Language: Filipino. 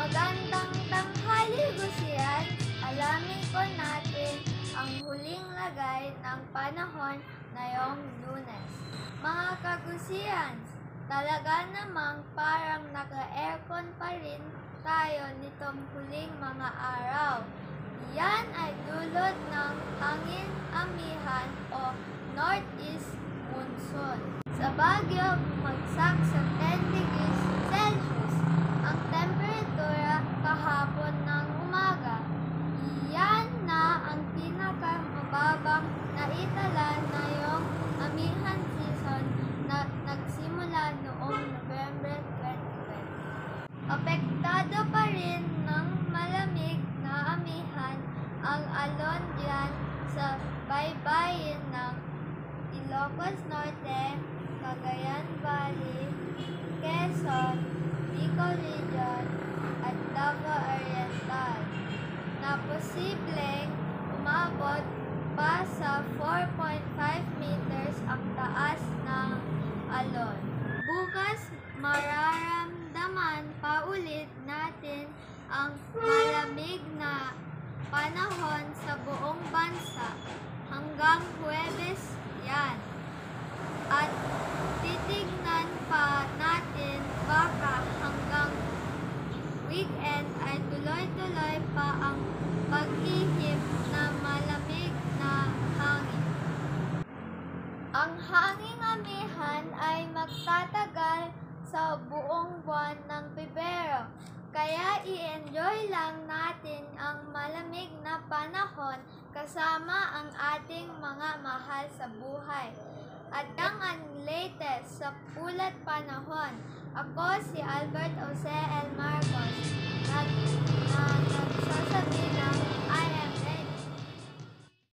Magandang tanghali, Gusian. Alamin po natin ang huling lagay ng panahon ngayong Lunes. Mga kagusian, talaga namang parang naka-aircon pa rin tayo nitong huling mga araw. Yan ay dulot ng hangin amihan o northeast monsoon. Sa Baguio, bumagsak sa 10 degrees Celsius ang temperatura kahapon ng umaga. Iyan na ang pinakamababang naitala na yung amihan season na nagsimula noong November 2020. Apektado pa rin ng malamig na amihan ang alon diyan sa baybayin ng Ilocos Norte, Cagayan Valley, Quezon, Bicol Region at Davao Oriental na posibleng umabot pa sa 4.5 meters ang taas ng alon. Bukas, mararamdaman pa ulit natin ang malamig na panahon sa buong bansa hanggang Huwebes yan. At titignan pa natin baka hanggang weekend ay tuloy-tuloy pa ang paghihip na malamig na hangin. Ang hanging amihan ay magtatagal sa buong buwan ng Pebrero, kaya i-enjoy lang natin ang malamig na panahon kasama ang ating mga mahal sa buhay. At ang latest sa Ulat Panahon. Ako si Albert Jose Elmar